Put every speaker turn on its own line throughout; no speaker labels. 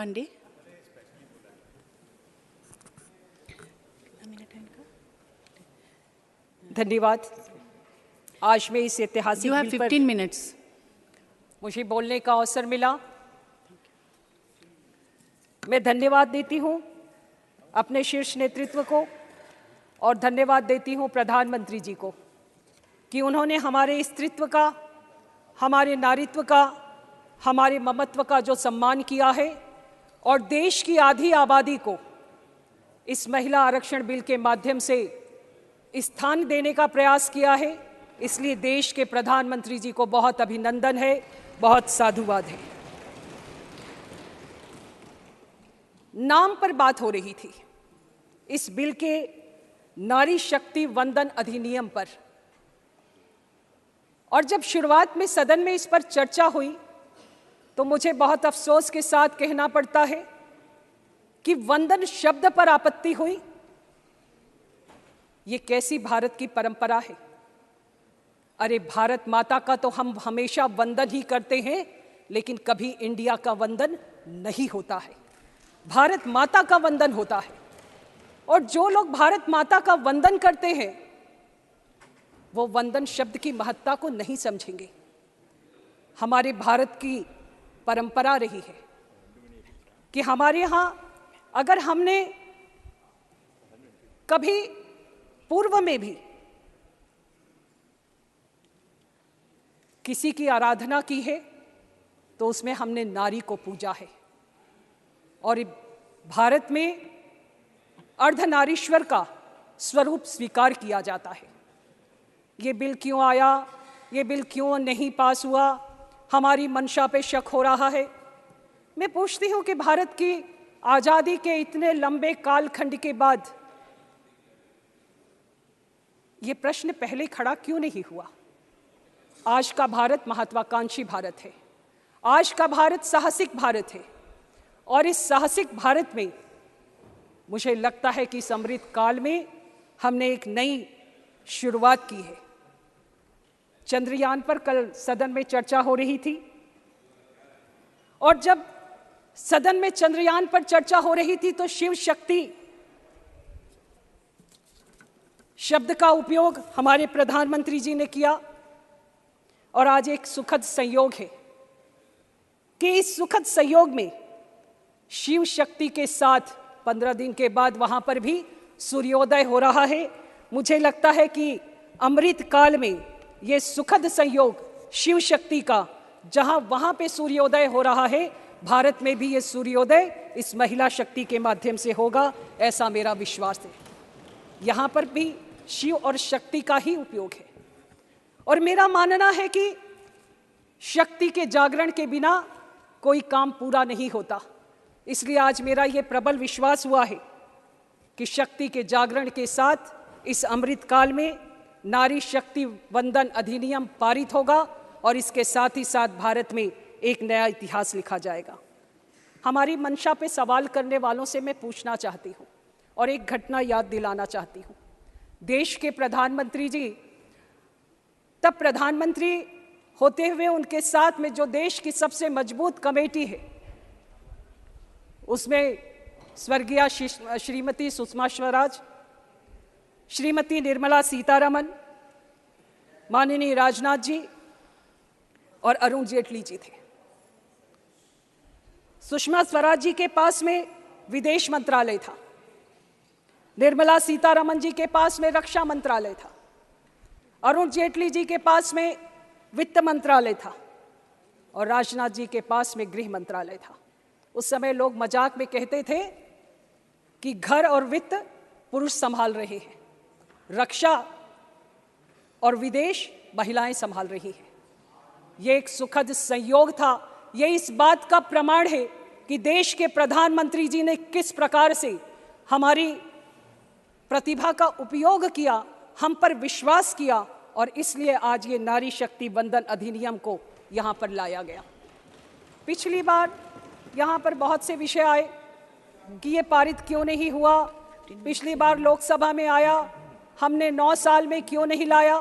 पांडे।
धन्यवाद। आज मैं इस ऐतिहासिक
You have
बिल पर
15 minutes.
मुझे बोलने का अवसर मिला। मैं धन्यवाद देती हूं अपने शीर्ष नेतृत्व को और धन्यवाद देती हूं प्रधानमंत्री जी को कि उन्होंने हमारे स्त्रीत्व का, हमारे नारीत्व का, हमारे ममत्व का जो सम्मान किया है और देश की आधी आबादी को इस महिला आरक्षण बिल के माध्यम से स्थान देने का प्रयास किया है। इसलिए देश के प्रधानमंत्री जी को बहुत अभिनंदन है, बहुत साधुवाद है। नाम पर बात हो रही थी इस बिल के नारी शक्ति वंदन अधिनियम पर, और जब शुरुआत में सदन में इस पर चर्चा हुई तो मुझे बहुत अफसोस के साथ कहना पड़ता है कि वंदन शब्द पर आपत्ति हुई। ये कैसी भारत की परंपरा है? अरे भारत माता का तो हम हमेशा वंदन ही करते हैं, लेकिन कभी इंडिया का वंदन नहीं होता है। भारत माता का वंदन होता है, और जो लोग भारत माता का वंदन करते हैं वो वंदन शब्द की महत्ता को नहीं समझेंगे। हमारे भारत की परंपरा रही है कि हमारे यहाँ अगर हमने कभी पूर्व में भी किसी की आराधना की है तो उसमें हमने नारी को पूजा है, और भारत में अर्धनारीश्वर का स्वरूप स्वीकार किया जाता है। ये बिल क्यों आया, ये बिल क्यों नहीं पास हुआ, हमारी मंशा पे शक हो रहा है। मैं पूछती हूँ कि भारत की आज़ादी के इतने लंबे कालखंड के बाद ये प्रश्न पहले खड़ा क्यों नहीं हुआ? आज का भारत महत्वाकांक्षी भारत है, आज का भारत साहसिक भारत है, और इस साहसिक भारत में मुझे लगता है कि इस अमृत काल में हमने एक नई शुरुआत की है। चंद्रयान पर कल सदन में चर्चा हो रही थी, और जब सदन में चंद्रयान पर चर्चा हो रही थी तो शिव शक्ति शब्द का उपयोग हमारे प्रधानमंत्री जी ने किया। और आज एक सुखद संयोग है कि इस सुखद संयोग में शिव शक्ति के साथ 15 दिन के बाद वहां पर भी सूर्योदय हो रहा है। मुझे लगता है कि अमृत काल में ये सुखद संयोग शिव शक्ति का, जहां वहां पे सूर्योदय हो रहा है, भारत में भी ये सूर्योदय इस महिला शक्ति के माध्यम से होगा, ऐसा मेरा विश्वास है। यहाँ पर भी शिव और शक्ति का ही उपयोग है, और मेरा मानना है कि शक्ति के जागरण के बिना कोई काम पूरा नहीं होता। इसलिए आज मेरा ये प्रबल विश्वास हुआ है कि शक्ति के जागरण के साथ इस अमृत काल में नारी शक्ति वंदन अधिनियम पारित होगा, और इसके साथ ही साथ भारत में एक नया इतिहास लिखा जाएगा। हमारी मंशा पे सवाल करने वालों से मैं पूछना चाहती हूँ और एक घटना याद दिलाना चाहती हूँ। देश के प्रधानमंत्री जी, तब प्रधानमंत्री होते हुए उनके साथ में जो देश की सबसे मजबूत कमेटी है उसमें स्वर्गीय श्रीमती सुषमा स्वराज, श्रीमती निर्मला सीतारमण, माननीय राजनाथ जी और अरुण जेटली जी थे। सुषमा स्वराज जी के पास में विदेश मंत्रालय था, निर्मला सीतारमण जी के पास में रक्षा मंत्रालय था, अरुण जेटली जी के पास में वित्त मंत्रालय था, और राजनाथ जी के पास में गृह मंत्रालय था। उस समय लोग मजाक में कहते थे कि घर और वित्त पुरुष संभाल रहे हैं, रक्षा और विदेश महिलाएं संभाल रही हैं। ये एक सुखद संयोग था। ये इस बात का प्रमाण है कि देश के प्रधानमंत्री जी ने किस प्रकार से हमारी प्रतिभा का उपयोग किया, हम पर विश्वास किया, और इसलिए आज ये नारी शक्ति वंदन अधिनियम को यहाँ पर लाया गया। पिछली बार यहाँ पर बहुत से विषय आए कि ये पारित क्यों नहीं हुआ, पिछली बार लोकसभा में आया, हमने 9 साल में क्यों नहीं लाया।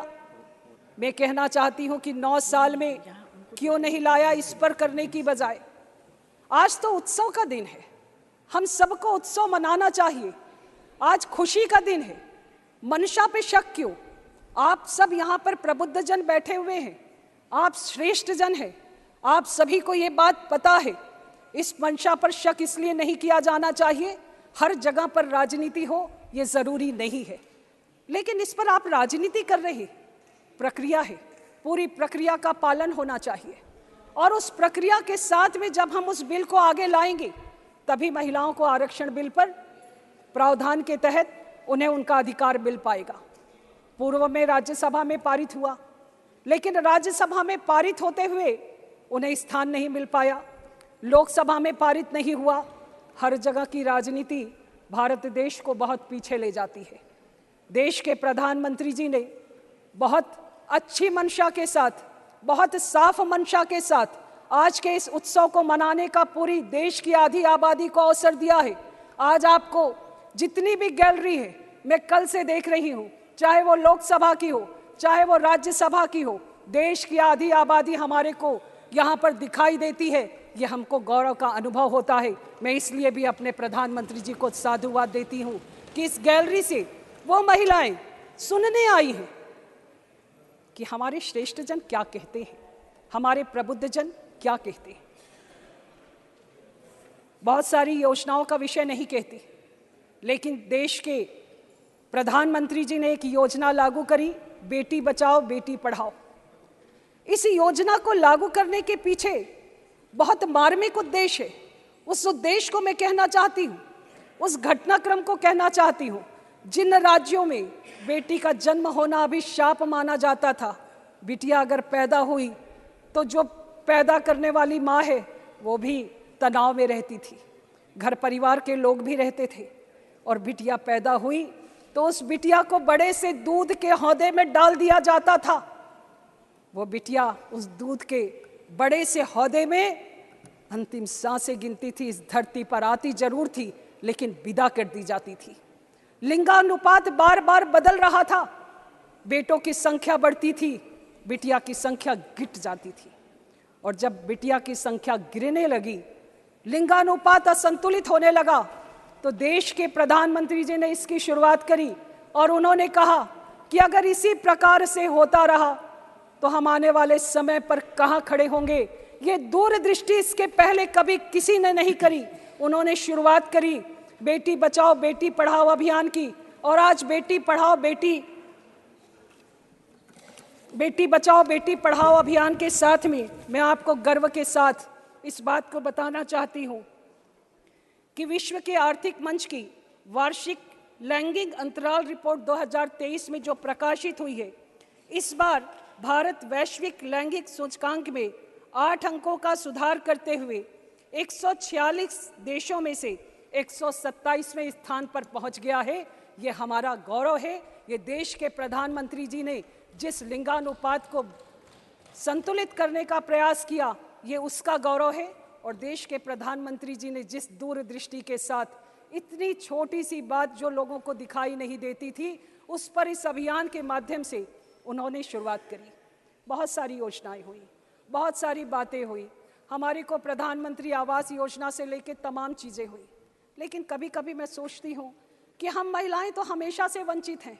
मैं कहना चाहती हूँ कि 9 साल में क्यों नहीं लाया, इस पर करने की बजाय आज तो उत्सव का दिन है, हम सबको उत्सव मनाना चाहिए। आज खुशी का दिन है, मंशा पे शक क्यों? आप सब यहाँ पर प्रबुद्ध जन बैठे हुए हैं, आप श्रेष्ठ जन हैं, आप सभी को ये बात पता है। इस मंशा पर शक इसलिए नहीं किया जाना चाहिए, हर जगह पर राजनीति हो ये जरूरी नहीं है, लेकिन इस पर आप राजनीति कर रहे हैं। प्रक्रिया है, पूरी प्रक्रिया का पालन होना चाहिए, और उस प्रक्रिया के साथ में जब हम उस बिल को आगे लाएंगे तभी महिलाओं को आरक्षण बिल पर प्रावधान के तहत उन्हें उनका अधिकार मिल पाएगा। पूर्व में राज्यसभा में पारित हुआ, लेकिन राज्यसभा में पारित होते हुए उन्हें स्थान नहीं मिल पाया, लोकसभा में पारित नहीं हुआ। हर जगह की राजनीति भारत देश को बहुत पीछे ले जाती है। देश के प्रधानमंत्री जी ने बहुत अच्छी मंशा के साथ, बहुत साफ मंशा के साथ आज के इस उत्सव को मनाने का पूरी देश की आधी आबादी को अवसर दिया है। आज आपको जितनी भी गैलरी है, मैं कल से देख रही हूँ, चाहे वो लोकसभा की हो, चाहे वो राज्यसभा की हो, देश की आधी आबादी हमारे को यहाँ पर दिखाई देती है। ये हमको गौरव का अनुभव होता है। मैं इसलिए भी अपने प्रधानमंत्री जी को साधुवाद देती हूँ कि इस गैलरी से वो महिलाएं सुनने आई हैं कि हमारे श्रेष्ठ जन क्या कहते हैं, हमारे प्रबुद्ध जन क्या कहते हैं। बहुत सारी योजनाओं का विषय नहीं कहती, लेकिन देश के प्रधानमंत्री जी ने एक योजना लागू करी, बेटी बचाओ बेटी पढ़ाओ। इस योजना को लागू करने के पीछे बहुत मार्मिक उद्देश्य है। उस उद्देश्य को मैं कहना चाहती हूँ, उस घटनाक्रम को कहना चाहती हूँ। जिन राज्यों में बेटी का जन्म होना अभिशाप माना जाता था, बिटिया अगर पैदा हुई तो जो पैदा करने वाली माँ है वो भी तनाव में रहती थी, घर परिवार के लोग भी रहते थे, और बिटिया पैदा हुई तो उस बिटिया को बड़े से दूध के हौदे में डाल दिया जाता था। वो बिटिया उस दूध के बड़े से हौदे में अंतिम सांसें गिनती थी, इस धरती पर आती जरूर थी लेकिन विदा कर दी जाती थी। लिंगानुपात बार बार बदल रहा था, बेटों की संख्या बढ़ती थी, बिटिया की संख्या गिर जाती थी, और जब बिटिया की संख्या गिरने लगी, लिंगानुपात असंतुलित होने लगा, तो देश के प्रधानमंत्री जी ने इसकी शुरुआत करी और उन्होंने कहा कि अगर इसी प्रकार से होता रहा तो हम आने वाले समय पर कहां खड़े होंगे। ये दूरदृष्टि इसके पहले कभी किसी ने नहीं करी। उन्होंने शुरुआत करी बेटी बचाओ बेटी पढ़ाओ अभियान की, और आज बेटी पढ़ाओ बेटी बचाओ बेटी पढ़ाओ अभियान के साथ में मैं आपको गर्व के साथ इस बात को बताना चाहती हूं कि विश्व के आर्थिक मंच की वार्षिक लैंगिक अंतराल रिपोर्ट 2023 में जो प्रकाशित हुई है, इस बार भारत वैश्विक लैंगिक सूचकांक में 8 अंकों का सुधार करते हुए 146 देशों में से 127वें स्थान पर पहुंच गया है। ये हमारा गौरव है। ये देश के प्रधानमंत्री जी ने जिस लिंगानुपात को संतुलित करने का प्रयास किया, ये उसका गौरव है। और देश के प्रधानमंत्री जी ने जिस दूरदृष्टि के साथ इतनी छोटी सी बात जो लोगों को दिखाई नहीं देती थी, उस पर इस अभियान के माध्यम से उन्होंने शुरुआत करी। बहुत सारी योजनाएं हुई, बहुत सारी बातें हुई, हमारे को प्रधानमंत्री आवास योजना से लेकर तमाम चीज़ें हुई, लेकिन कभी कभी मैं सोचती हूँ कि हम महिलाएं तो हमेशा से वंचित हैं।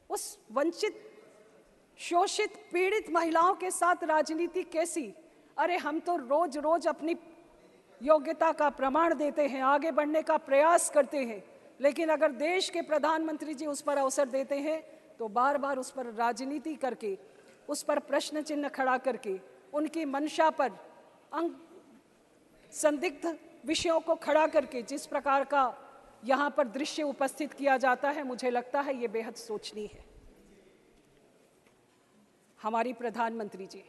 उस वंचित, शोषित, पीड़ित महिलाओं के साथ राजनीति कैसी? अरे हम तो रोज रोज अपनी योग्यता का प्रमाण देते हैं, आगे बढ़ने का प्रयास करते हैं, लेकिन अगर देश के प्रधानमंत्री जी उस पर अवसर देते हैं तो बार बार उस पर राजनीति करके, उस पर प्रश्न चिन्ह खड़ा करके, उनकी मंशा पर संदिग्ध विषयों को खड़ा करके जिस प्रकार का यहाँ पर दृश्य उपस्थित किया जाता है, मुझे लगता है ये बेहद सोचनीय है। हमारी प्रधानमंत्री जी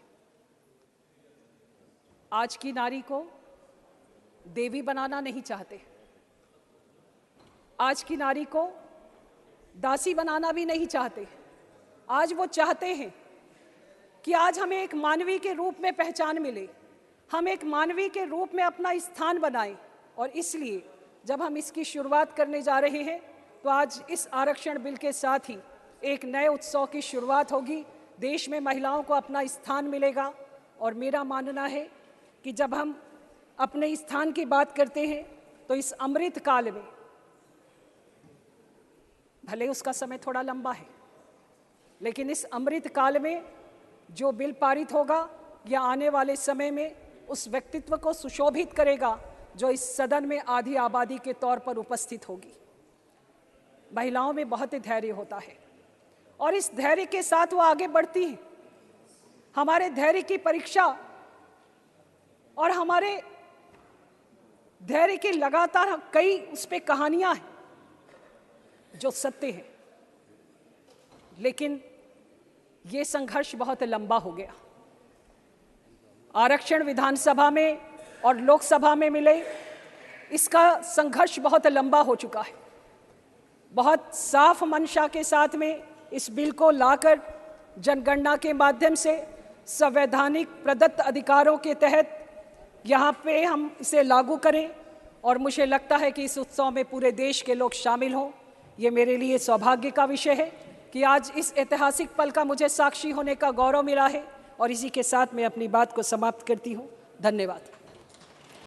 आज की नारी को देवी बनाना नहीं चाहते, आज की नारी को दासी बनाना भी नहीं चाहते। आज वो चाहते हैं कि आज हमें एक मानवी के रूप में पहचान मिले, हम एक मानवी के रूप में अपना स्थान बनाएं। और इसलिए जब हम इसकी शुरुआत करने जा रहे हैं तो आज इस आरक्षण बिल के साथ ही एक नए उत्सव की शुरुआत होगी। देश में महिलाओं को अपना स्थान मिलेगा, और मेरा मानना है कि जब हम अपने स्थान की बात करते हैं तो इस अमृत काल में, भले उसका समय थोड़ा लंबा है, लेकिन इस अमृत काल में जो बिल पारित होगा या आने वाले समय में उस व्यक्तित्व को सुशोभित करेगा जो इस सदन में आधी आबादी के तौर पर उपस्थित होगी। महिलाओं में बहुत धैर्य होता है और इस धैर्य के साथ वो आगे बढ़ती हैं। हमारे धैर्य की परीक्षा और हमारे धैर्य की लगातार कई उस पे कहानियां हैं जो सत्य है, लेकिन ये संघर्ष बहुत लंबा हो गया। आरक्षण विधानसभा में और लोकसभा में मिले, इसका संघर्ष बहुत लंबा हो चुका है। बहुत साफ मंशा के साथ में इस बिल को लाकर जनगणना के माध्यम से संवैधानिक प्रदत्त अधिकारों के तहत यहाँ पे हम इसे लागू करें, और मुझे लगता है कि इस उत्सव में पूरे देश के लोग शामिल हों। ये मेरे लिए सौभाग्य का विषय है कि आज इस ऐतिहासिक पल का मुझे साक्षी होने का गौरव मिला है, और इसी के साथ मैं अपनी बात को समाप्त करती हूँ। धन्यवाद।